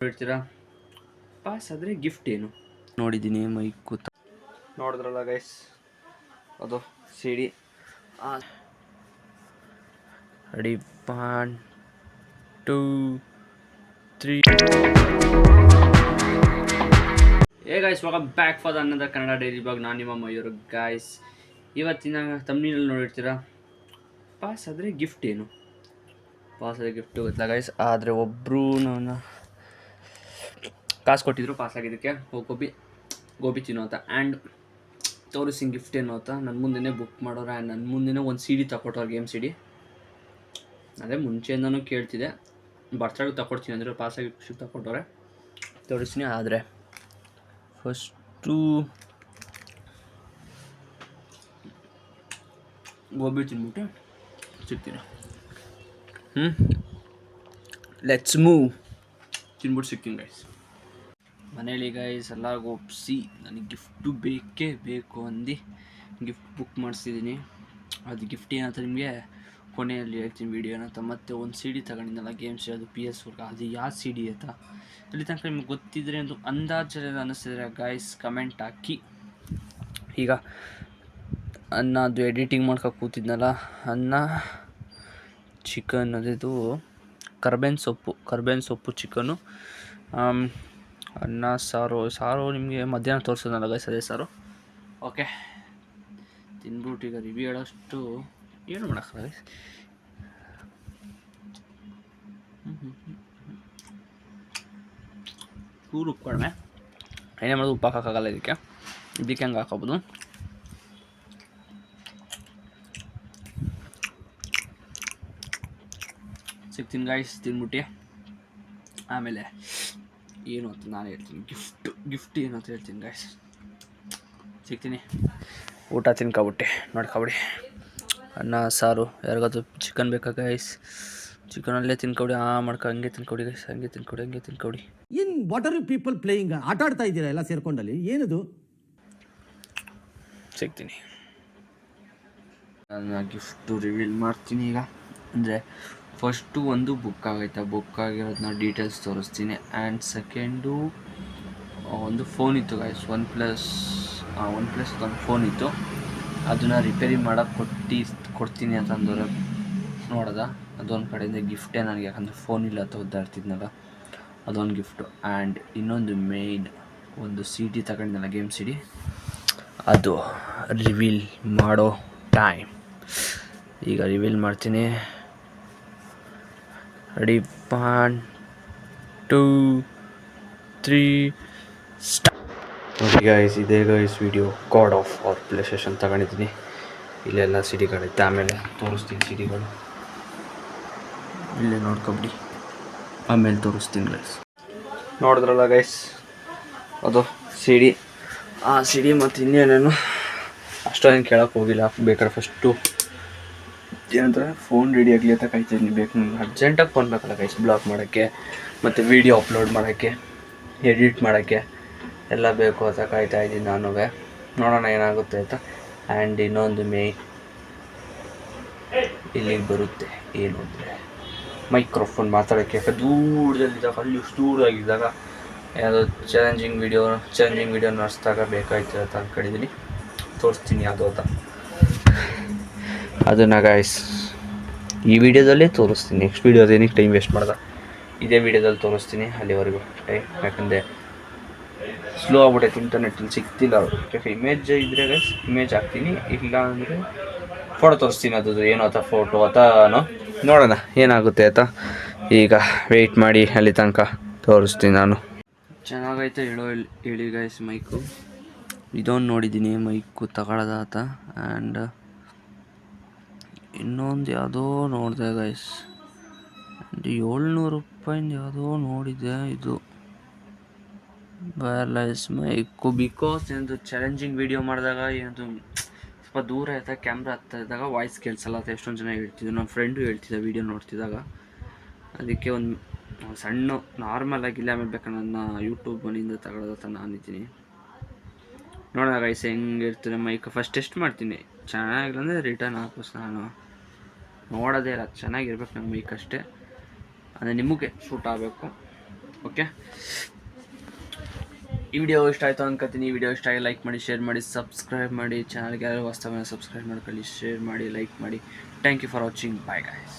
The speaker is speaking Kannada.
ಹೇಳ್ತೀರಾ ಪಾಸ್ ಆದರೆ ಗಿಫ್ಟ್ ಏನು ನೋಡಿದ್ದೀನಿ ಮೈಕ್ ಕೂತ ನೋಡಿದ್ರಲ್ಲ ಗೈಸ್ ಅದು C D ready 1 2 3 guys welcome back for another Kannada daily blog. ನಾನು ನಿಮ್ಮ ಮಯೂರ್ ಗೈಸ್. ಇವತ್ತಿನ ತಮ್ನಿನಲ್ಲಿ ನೋಡಿರ್ತೀರಾ ಪಾಸ್ ಆದರೆ ಗಿಫ್ಟ್ ಏನು. ಪಾಸ್ ಆದರೆ ಗಿಫ್ಟ್ ಗೊತ್ತಿಲ್ಲ ಗೈಸ್, ಆದರೆ ಒಬ್ಬರು ನಾನು ಕಾಸು ಕೊಟ್ಟಿದ್ರು ಪಾಸ್ ಆಗಿದ್ದಕ್ಕೆ ಗೋಬಿ ತಿನ್ನೋ ಅಂತ. ಆ್ಯಂಡ್ ತೋರಿಸಿಂಗ್ ಗಿಫ್ಟ್ ಏನು ಅಂತ ನನ್ನ ಮುಂದೆನೇ ಬುಕ್ ಮಾಡೋರು. ಆ್ಯಂಡ್ ನನ್ನ ಮುಂದೆನೇ ಒಂದು ಸಿ ಡಿ ತಗೊಟ್ಟವ್ರು, ಗೇಮ್ ಸಿ ಡಿ. ಅದೇ ಮುಂಚೆಯಿಂದನೂ ಕೇಳ್ತಿದ್ದೆ, ಬರ್ತಡೇಗೆ ತಗೊಡ್ತೀನಿ ಅಂದರೆ ಪಾಸಾಗಿ ಖುಷಿ ತಗೊಟ್ಟವ್ರೆ, ತೋರಿಸ್ತೀನಿ. ಆದರೆ ಫಸ್ಟು ಗೋಬಿ ತಿನ್ಬಿಟ್ಟು ಸಿಗ್ತೀನಿ. Let's move. ತಿನ್ಬಿಟ್ಟು ಸಿಗ್ತೀನಿ ಗೈಸ್. ಮನೇಲಿ ಗೈಸ್ ಎಲ್ಲರಿಗೂ ಒಪ್ಪಿಸಿ ನನಗೆ ಗಿಫ್ಟು ಬೇಕೇ ಬೇಕು ಅಂದು ಗಿಫ್ಟ್ ಬುಕ್ ಮಾಡಿಸಿದ್ದೀನಿ. ಅದು ಗಿಫ್ಟ್ ಏನಂತ ನಿಮಗೆ ಕೊನೆಯಲ್ಲಿ ಹೇಳ್ತೀನಿ ವೀಡಿಯೋ ಏನಂತ. ಮತ್ತು ಒಂದು ಸಿ ಡಿ ತಗೊಂಡಿದ್ದಲ್ಲ ಗೇಮ್ಸ್, ಅದು PS4, ಅದು ಯಾವ ಸಿ ಡಿ ಅಂತ ಇಲ್ಲಿ ತನಕ ನಿಮ್ಗೆ ಗೊತ್ತಿದ್ರೆ ಒಂದು ಅಂದಾಜಲ್ಲಿ ಅನ್ನಿಸಿದ್ರೆ ಗೈಸ್ ಕಮೆಂಟ್ ಹಾಕಿ. ಈಗ ಅನ್ನ ಅದು ಎಡಿಟಿಂಗ್ ಮಾಡ್ಕೊ ಕೂತಿದ್ನಲ್ಲ, ಅನ್ನ ಚಿಕನ್, ಅದಿದು ಕರ್ಬೇವಿನ ಸೊಪ್ಪು ಚಿಕನು, ಅನ್ನ ಸಾರು ನಿಮಗೆ ಮಧ್ಯಾಹ್ನ ತೋರಿಸೋದಲ್ಲ ಗೈಸ್, ಅದೇ ಸಾರು. ಓಕೆ, ತಿನ್ಬಿಟ್ಟು ಈಗ ರಿವ್ಯೂ ಹೇಳೋಷ್ಟು ಏನು ಮಾಡೋಕ್ಕಲ್ಲ ಗೈಸ್. ಚೂರು ಉಪ್ಪು ಕಡಿಮೆ, ಏನೇ ಮಾಡೋದು ಉಪ್ಪು ಹಾಕೋಕ್ಕಾಗಲ್ಲ ಇದಕ್ಕೆ ಹೆಂಗೆ ಹಾಕೋಬೋದು. ಸಿಗ್ತೀನಿ ಗೈಸ್ ತಿನ್ಬಿಟ್ಟು. ಆಮೇಲೆ ಏನು ಅಂತ ನಾನು ಹೇಳ್ತೀನಿ, ಗಿಫ್ಟ್ ಏನು ಅಂತ ಹೇಳ್ತೀನಿ ಗೈಸ್. ಸಿಗ್ತೀನಿ. ಊಟ ತಿನ್ಕೊಬಿಟ್ಟೆ ನೋಡ್ಕೊಬಿಡಿ. ಅನ್ನ ಸಾರು, ಯಾರಿಗಾದ್ರು ಚಿಕನ್ ಬೇಕಾ ಗೈಸ್, ಚಿಕನಲ್ಲೇ ತಿನ್ಕೊಬಿಡಿ. ಹಂಗೆ ತಿನ್ಕೊಬಿಡಿ ಗೈಸ್, ಹಂಗೆ ತಿನ್ಕೊಬಿಡಿ. In what are you people playing? ಆಟ ಆಡ್ತಾ ಇದ್ದೀರಾ ಎಲ್ಲ ಸೇರ್ಕೊಂಡಲ್ಲಿ, ಏನದು? ಸಿಗ್ತೀನಿ. ನಾನು ಗಿಫ್ಟು ರಿವೀಲ್ ಮಾಡ್ತೀನಿ ಈಗ. ಅಂದರೆ ಫಸ್ಟು ಒಂದು ಬುಕ್ ಆಗೈತೆ, ಬುಕ್ ಆಗಿರೋದನ್ನ ಡೀಟೇಲ್ಸ್ ತೋರಿಸ್ತೀನಿ. ಆ್ಯಂಡ್ ಸೆಕೆಂಡು ಒಂದು ಫೋನ್ ಇತ್ತು ಗೈಸ್, ಒನ್ ಪ್ಲಸ್ ಒಂದು ಫೋನ್ ಇತ್ತು. ಅದನ್ನು ರಿಪೇರಿ ಮಾಡೋಕ್ಕೆ ಕೊಡ್ತೀನಿ ಅಂತ ಅಂದವ್ರೆ. ನೋಡೋದ, ಅದೊಂದು ಕಡೆಯಿಂದ ಗಿಫ್ಟೇ ನನಗೆ, ಯಾಕಂದರೆ ಫೋನ್ ಇಲ್ಲ ಅಂತ ಒದ್ದಾಡ್ತಿದ್ನಲ್ಲ, ಅದೊಂದು ಗಿಫ್ಟು. ಆ್ಯಂಡ್ ಇನ್ನೊಂದು ಮೇಯ್ನ್ ಒಂದು ಸಿ ಡಿ ತಗೊಂಡಿದ್ದಲ್ಲ, ಗೇಮ್ ಸಿ ಡಿ, ಅದು ರಿವೀಲ್ ಮಾಡೋ ಟೈಮ್. ಈಗ ರಿವೀಲ್ ಮಾಡ್ತೀನಿ. Ready 1 2 3 start. ನೋಡಿ ಗೈಸ್, ಇದೇ guys video God of war PlayStation ತಗೊಂಡಿದ್ದೀನಿ. ಇಲ್ಲೆಲ್ಲ ಸಿ ಡಿಗಳಿತ್ತು, ಆಮೇಲೆ ತೋರಿಸ್ತೀನಿ ಸಿ ಡಿಗಳು, ಇಲ್ಲೇ ನೋಡ್ಕೊಬಿಡಿ, ಆಮೇಲೆ ತೋರಿಸ್ತೀನಿ ಗೈಸ್. ನೋಡಿದ್ರಲ್ಲ ಗೈಸ್, ಅದು ಸಿ ಡಿ. ಆ ಸಿ ಡಿ ಮತ್ತು ಇನ್ನೇನೇನು ಅಷ್ಟೊಂದೇನು ಕೇಳೋಕ್ಕೆ ಹೋಗಿಲ್ಲ. ಬೇಕಾದ್ರೆ ಫಸ್ಟು ಏನಂತಾರೆ, ಫೋನ್ ರೆಡಿ ಆಗಲಿ ಅಂತ ಕಾಯ್ತಿದ್ದೀನಿ. ಬೇಕು ನನಗೆ ಅರ್ಜೆಂಟಾಗಿ ಫೋನ್ ಬೇಕಲ್ಲ ಗೈಸ್, ಬ್ಲಾಗ್ ಮಾಡೋಕ್ಕೆ ಮತ್ತು ವೀಡಿಯೋ ಅಪ್ಲೋಡ್ ಮಾಡೋಕ್ಕೆ, ಎಡಿಟ್ ಮಾಡೋಕ್ಕೆ ಎಲ್ಲ ಬೇಕು ಅಂತ ಕಾಯ್ತಾಯಿದ್ದೀನಿ ನಾನು. ನೋಡೋಣ ಏನಾಗುತ್ತೆ ಅಂತ. ಆ್ಯಂಡ್ ಇನ್ನೊಂದು ಇಲ್ಲಿಗೆ ಬರುತ್ತೆ ಏನು ಅಂದರೆ ಮೈಕ್ರೋಫೋನ್ ಮಾತಾಡೋಕ್ಕೆ. ಯಾಕೆ ದೂರದಲ್ಲಿದ್ದಾಗ, ಅಲ್ಲಿ ಎಷ್ಟು ದೂರವಾಗಿದ್ದಾಗ ಯಾವುದೋ ಚಾಲೆಂಜಿಂಗ್ ವೀಡಿಯೋ ನಡೆಸಿದಾಗ ಬೇಕಾಯ್ತು ಅಂತ ಅಂದ್ಕೊಂಡಿದ್ದೀನಿ. ತೋರಿಸ್ತೀನಿ ಯಾವುದು ಅಂತ ಅದನ್ನು ಗೈಸ್ ಈ ವಿಡಿಯೋದಲ್ಲೇ ತೋರಿಸ್ತೀನಿ. ನೆಕ್ಸ್ಟ್ ವೀಡಿಯೋದು ಏನಕ್ಕೆ ಟೈಮ್ ವೇಸ್ಟ್ ಮಾಡ್ದೆ, ಇದೇ ವೀಡಿಯೋದಲ್ಲಿ ತೋರಿಸ್ತೀನಿ. ಅಲ್ಲಿವರೆಗೂ ಟೈಮ್, ಯಾಕಂದರೆ ಸ್ಲೋ ಆಗ್ಬಿಟ್ಟೈತೆ, ಇಂಟರ್ನೆಟ್ಟಲ್ಲಿ ಸಿಗ್ತಿಲ್ಲ. ಯಾಕೆ ಇಮೇಜ್ ಇದ್ದರೆ ಗೈಸ್ ಇಮೇಜ್ ಹಾಕ್ತೀನಿ, ಇಲ್ಲ ಅಂದರೆ ಫೋಟೋ ತೋರಿಸ್ತೀನಿ. ಅದು ಏನೋ ಆತ ಫೋಟೋ ಆತನೋ, ನೋಡೋಣ ಏನಾಗುತ್ತೆ ಆಯ್ತಾ. ಈಗ ವೆಯ್ಟ್ ಮಾಡಿ, ಅಲ್ಲಿ ತನಕ ತೋರಿಸ್ತೀನಿ ನಾನು. ಚೆನ್ನಾಗೈತೆ ಹೇಳಿ ಗೈಸ್ ಮೈಕು. ಇದೊಂದು ನೋಡಿದ್ದೀನಿ ಮೈಕು ತಗೊಳ್ಳೋದ ಆತ. ಆ್ಯಂಡ್ ಇನ್ನೊಂದು ಯಾವುದೋ ನೋಡಿದೆ ಗೈಸ್, 700 ರೂಪಾಯಿಂದ ಯಾವುದೋ ನೋಡಿದೆ. ಇದು ವೈರ್ಲೆಸ್ ಮೈಕು. ಬಿಕಾಸ್ ಏನದು ಚಾಲೆಂಜಿಂಗ್ ವೀಡಿಯೋ ಮಾಡಿದಾಗ ಏನದು ಸ್ವಲ್ಪ ದೂರ ಇರ್ತಾ, ಕ್ಯಾಮ್ರಾ ಹತ್ತ ಇದ್ದಾಗ ವಾಯ್ಸ್ ಕೇಳಿಸಲ್ಲ ಅಂತ ಎಷ್ಟೊಂದು ಜನ ಹೇಳ್ತಿದ್ರು. ನಮ್ಮ ಫ್ರೆಂಡು ಹೇಳ್ತಿದ್ದೆ ವೀಡಿಯೋ ನೋಡ್ತಿದ್ದಾಗ. ಅದಕ್ಕೆ ಒಂದು ಸಣ್ಣ ನಾರ್ಮಲ್ ಆಗಿಲ್ಲ, ಆಮೇಲೆ ಬೇಕಾದ್ರೆ ನನ್ನ ಯೂಟ್ಯೂಬ್ ಮನೆಯಿಂದ ತಗೊಳ್ಳೋದಂತ ನಾನಿದ್ದೀನಿ. ನೋಡೋಣ ಗೈಸ್ ಹೆಂಗಿರ್ತೀನಿ ಮೈಕ್. ಫಸ್ಟ್ ಟೆಸ್ಟ್ ಮಾಡ್ತೀನಿ, ಚೆನ್ನಾಗಿಲ್ಲ ಅಂದರೆ ರಿಟರ್ನ್ ಹಾಕೋಸ್. ನಾನು ನೋಡೋದೇ ಇಲ್ಲ, ಚೆನ್ನಾಗಿರ್ಬೇಕು ನಮ್ಮ ಮೈಕ್ ಅಷ್ಟೇ. ಅಂದರೆ ನಿಮಗೆ ಸೂಟ್ ಆಗಬೇಕು. ಓಕೆ, ಈ ವಿಡಿಯೋ ಇಷ್ಟ ಆಯಿತು ಅನ್ಕೋತೀನಿ. ಈ ವಿಡಿಯೋ ಇಷ್ಟ ಆಗಿ ಲೈಕ್ ಮಾಡಿ, ಶೇರ್ ಮಾಡಿ, ಸಬ್ಸ್ಕ್ರೈಬ್ ಮಾಡಿ. ಚಾನಲ್ಗೆ ಯಾರು ಹೊಸದಾಗಿ ಸಬ್ಸ್ಕ್ರೈಬ್ ಮಾಡ್ಕೊಳ್ಳಿ, ಶೇರ್ ಮಾಡಿ, ಲೈಕ್ ಮಾಡಿ. Thank you for watching. Bye guys.